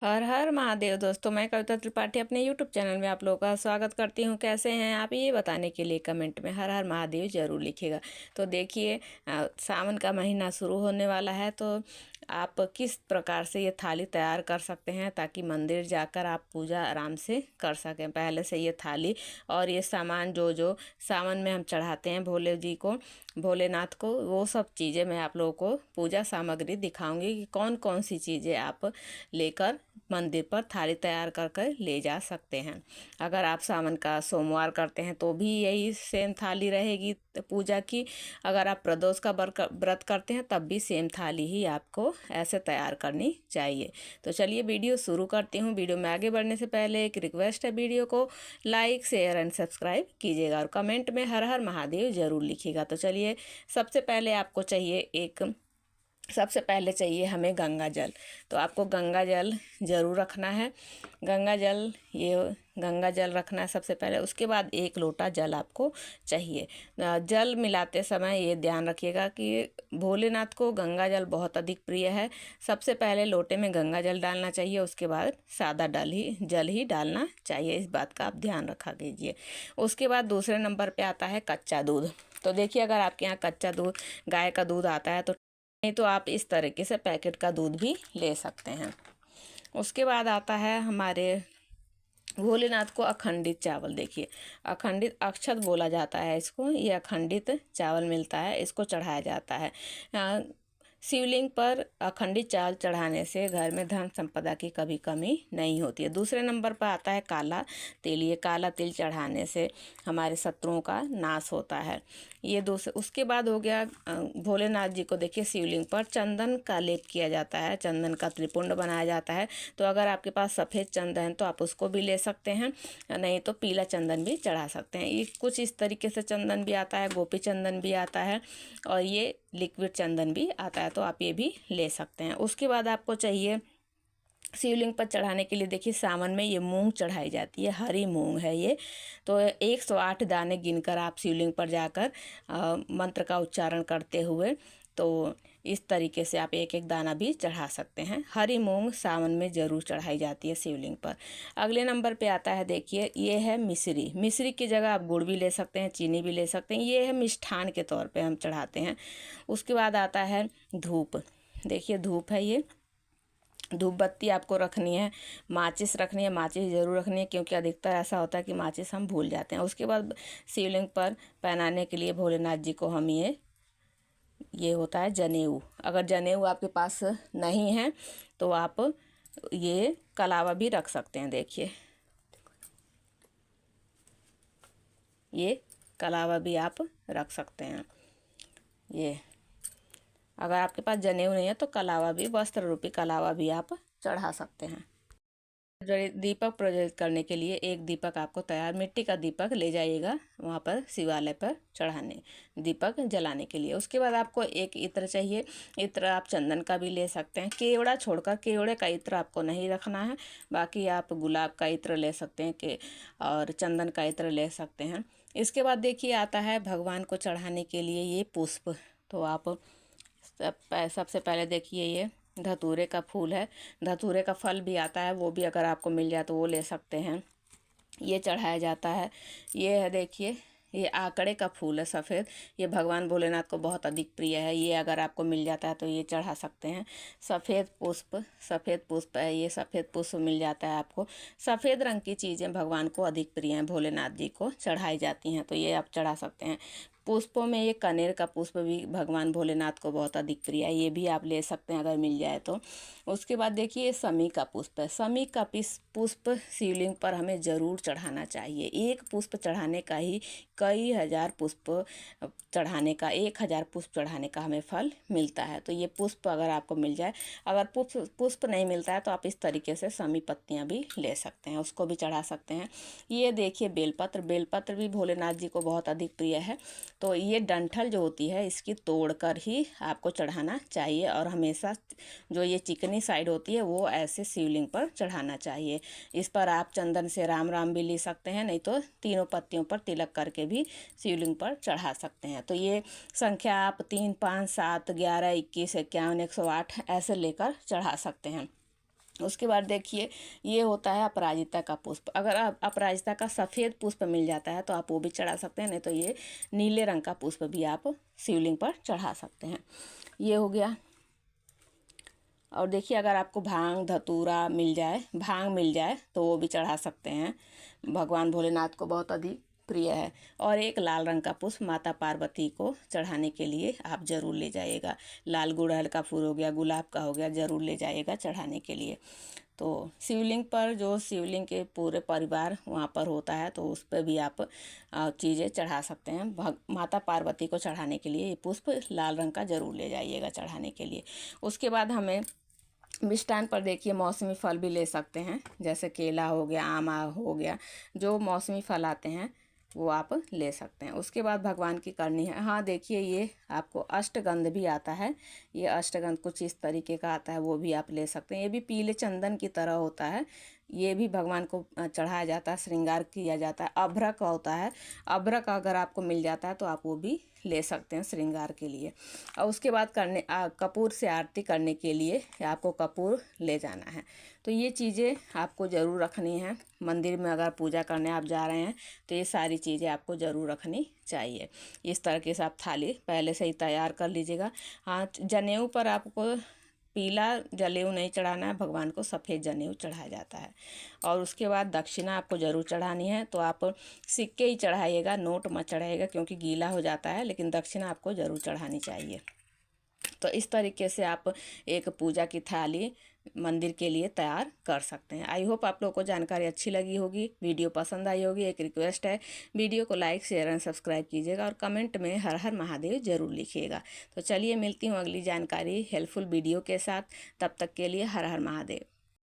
हर हर महादेव दोस्तों, मैं कविता त्रिपाठी अपने यूट्यूब चैनल में आप लोगों का स्वागत करती हूँ। कैसे हैं आप, ये बताने के लिए कमेंट में हर हर महादेव जरूर लिखिएगा। तो देखिए, सावन का महीना शुरू होने वाला है, तो आप किस प्रकार से ये थाली तैयार कर सकते हैं ताकि मंदिर जाकर आप पूजा आराम से कर सकें। पहले से ये थाली और ये सामान जो जो सावन में हम चढ़ाते हैं भोले जी को, भोलेनाथ को, वो सब चीज़ें मैं आप लोगों को पूजा सामग्री दिखाऊंगी कि कौन कौन सी चीज़ें आप लेकर मंदिर पर थाली तैयार कर कर ले जा सकते हैं। अगर आप सावन का सोमवार करते हैं तो भी यही सेम थाली रहेगी पूजा की। अगर आप प्रदोष का व्रत करते हैं तब भी सेम थाली ही आपको ऐसे तैयार करनी चाहिए। तो चलिए वीडियो शुरू करती हूँ। वीडियो में आगे बढ़ने से पहले एक रिक्वेस्ट है, वीडियो को लाइक शेयर एंड सब्सक्राइब कीजिएगा और कमेंट में हर हर महादेव जरूर लिखिएगा। तो चलिए, सबसे पहले चाहिए हमें गंगा जल। तो आपको गंगा जल ज़रूर रखना है। गंगा जल रखना है सबसे पहले। उसके बाद 1 लोटा जल आपको चाहिए। जल मिलाते समय ये ध्यान रखिएगा कि भोलेनाथ को गंगा जल बहुत अधिक प्रिय है। सबसे पहले लोटे में गंगा जल डालना चाहिए, उसके बाद सादा जल ही डालना चाहिए। इस बात का आप ध्यान रखा कीजिए। उसके बाद दूसरे नंबर पे आता है कच्चा दूध। तो देखिए, अगर आपके यहाँ कच्चा दूध, गाय का दूध आता है तो नहीं, तो आप इस तरीके से पैकेट का दूध भी ले सकते हैं। उसके बाद आता है हमारे भोलेनाथ को अखंडित चावल। देखिए, अखंडित अक्षत बोला जाता है इसको। ये अखंडित चावल मिलता है, इसको चढ़ाया जाता है। शिवलिंग पर अखंडित चावल चढ़ाने से घर में धन संपदा की कभी कमी नहीं होती है। दूसरे नंबर पर आता है काला तिल। ये काला तिल चढ़ाने से हमारे शत्रुओं का नाश होता है। ये दूसरे उसके बाद हो गया भोलेनाथ जी को देखिए शिवलिंग पर चंदन का लेप किया जाता है, चंदन का त्रिपुंड बनाया जाता है। तो अगर आपके पास सफ़ेद चंदन है तो आप उसको भी ले सकते हैं, नहीं तो पीला चंदन भी चढ़ा सकते हैं। ये कुछ इस तरीके से चंदन भी आता है, गोपी चंदन भी आता है और ये लिक्विड चंदन भी आता है, तो आप ये भी ले सकते हैं। उसके बाद आपको चाहिए शिवलिंग पर चढ़ाने के लिए, देखिए सावन में ये मूंग चढ़ाई जाती है, हरी मूंग है ये। तो 108 दाने गिनकर आप शिवलिंग पर जाकर मंत्र का उच्चारण करते हुए, तो इस तरीके से आप एक एक दाना भी चढ़ा सकते हैं। हरी मूंग सावन में ज़रूर चढ़ाई जाती है शिवलिंग पर। अगले नंबर पे आता है, देखिए ये है मिश्री। मिश्री की जगह आप गुड़ भी ले सकते हैं, चीनी भी ले सकते हैं। ये है मिष्ठान के तौर पे हम चढ़ाते हैं। उसके बाद आता है धूप। देखिए धूप है ये, धूप बत्ती आपको रखनी है, माचिस रखनी है। माचिस ज़रूर रखनी है क्योंकि अधिकतर ऐसा होता है कि माचिस हम भूल जाते हैं। उसके बाद शिवलिंग पर पहनाने के लिए भोलेनाथ जी को हम ये होता है जनेऊ। अगर जनेऊ आपके पास नहीं है तो आप ये कलावा भी रख सकते हैं। देखिए, ये कलावा भी आप रख सकते हैं। ये अगर आपके पास जनेऊ नहीं है तो कलावा भी, वस्त्र रूपी कलावा भी आप चढ़ा सकते हैं। दीपक प्रज्वलित करने के लिए एक दीपक आपको तैयार मिट्टी का दीपक ले जाइएगा वहाँ पर शिवालय पर चढ़ाने, दीपक जलाने के लिए। उसके बाद आपको एक इत्र चाहिए। इत्र आप चंदन का भी ले सकते हैं, केवड़ा छोड़कर। केवड़े का इत्र आपको नहीं रखना है, बाकी आप गुलाब का इत्र ले सकते हैं के और चंदन का इत्र ले सकते हैं। इसके बाद देखिए आता है भगवान को चढ़ाने के लिए ये पुष्प। तो आप सबसे पहले देखिए ये धतूरे का फूल है, धतूरे का फल भी आता है, वो भी अगर आपको मिल जाए तो वो ले सकते हैं, ये चढ़ाया जाता है। ये है देखिए, ये आकड़े का फूल है सफ़ेद, ये भगवान भोलेनाथ को बहुत अधिक प्रिय है। ये अगर आपको मिल जाता है तो ये चढ़ा सकते हैं। सफ़ेद पुष्प है, ये सफ़ेद पुष्प मिल जाता है आपको। सफ़ेद रंग की चीज़ें भगवान को अधिक प्रिय हैं, भोलेनाथ जी को चढ़ाई जाती हैं, तो ये आप चढ़ा सकते हैं। पुष्पों में ये कनेर का पुष्प भी भगवान भोलेनाथ को बहुत अधिक प्रिय है, ये भी आप ले सकते हैं अगर मिल जाए तो। उसके बाद देखिए ये समी का पुष्प है। समी का पुष्प शिवलिंग पर हमें ज़रूर चढ़ाना चाहिए। एक पुष्प चढ़ाने का ही कई हजार पुष्प चढ़ाने का, 1000 पुष्प चढ़ाने का हमें फल मिलता है। तो ये पुष्प अगर आपको मिल जाए, अगर पुष्प नहीं मिलता है तो आप इस तरीके से समी पत्तियाँ भी ले सकते हैं, उसको भी चढ़ा सकते हैं। ये देखिए बेलपत्र भी भोलेनाथ जी को बहुत अधिक प्रिय है। तो ये डंठल जो होती है इसकी तोड़कर ही आपको चढ़ाना चाहिए और हमेशा जो ये चिकनी साइड होती है वो ऐसे शिवलिंग पर चढ़ाना चाहिए। इस पर आप चंदन से राम राम भी ले सकते हैं, नहीं तो तीनों पत्तियों पर तिलक करके भी शिवलिंग पर चढ़ा सकते हैं। तो ये संख्या आप 3, 5, 7, 11, 21, 51, 108 ऐसे लेकर चढ़ा सकते हैं। उसके बाद देखिए ये होता है अपराजिता का पुष्प। अगर आप अपराजिता का सफ़ेद पुष्प मिल जाता है तो आप वो भी चढ़ा सकते हैं, नहीं तो ये नीले रंग का पुष्प भी आप शिवलिंग पर चढ़ा सकते हैं। ये हो गया। और देखिए अगर आपको भांग धतूरा मिल जाए, भांग मिल जाए तो वो भी चढ़ा सकते हैं, भगवान भोलेनाथ को बहुत अधिक प्रिय है। और एक लाल रंग का पुष्प माता पार्वती को चढ़ाने के लिए आप ज़रूर ले जाइएगा। लाल गुड़हल का फूल हो गया, गुलाब का हो गया, ज़रूर ले जाइएगा चढ़ाने के लिए। तो शिवलिंग पर जो शिवलिंग के पूरे परिवार वहाँ पर होता है तो उस पर भी आप चीज़ें चढ़ा सकते हैं। माता पार्वती को चढ़ाने के लिए ये पुष्प लाल रंग का ज़रूर ले जाइएगा चढ़ाने के लिए। उसके बाद हमें मिष्ठान पर देखिए मौसमी फल भी ले सकते हैं, जैसे केला हो गया, आम हो गया, जो मौसमी फल आते हैं वो आप ले सकते हैं। उसके बाद भगवान की करनी है। हाँ देखिए ये आपको अष्टगंध भी आता है, ये अष्टगंध कुछ इस तरीके का आता है, वो भी आप ले सकते हैं। ये भी पीले चंदन की तरह होता है, ये भी भगवान को चढ़ाया जाता है, श्रृंगार किया जाता है। अभ्रक होता है, अभ्रक अगर आपको मिल जाता है तो आप वो भी ले सकते हैं श्रृंगार के लिए। और उसके बाद कपूर से आरती करने के लिए आपको कपूर ले जाना है। तो ये चीज़ें आपको ज़रूर रखनी है। मंदिर में अगर पूजा करने आप जा रहे हैं तो ये सारी चीज़ें आपको ज़रूर रखनी चाहिए। इस तरीके से आप थाली पहले से ही तैयार कर लीजिएगा। हाँ, जनेऊ पर आपको पीला जनेऊ नहीं चढ़ाना है, भगवान को सफ़ेद जनेऊ चढ़ाया जाता है। और उसके बाद दक्षिणा आपको ज़रूर चढ़ानी है, तो आप सिक्के ही चढ़ाइएगा, नोट मत चढ़ाइएगा क्योंकि गीला हो जाता है, लेकिन दक्षिणा आपको ज़रूर चढ़ानी चाहिए। तो इस तरीके से आप एक पूजा की थाली मंदिर के लिए तैयार कर सकते हैं। आई होप आप लोगों को जानकारी अच्छी लगी होगी, वीडियो पसंद आई होगी। एक रिक्वेस्ट है, वीडियो को लाइक शेयर एंड सब्सक्राइब कीजिएगा और कमेंट में हर हर महादेव जरूर लिखिएगा। तो चलिए मिलती हूँ अगली जानकारी हेल्पफुल वीडियो के साथ, तब तक के लिए हर हर महादेव।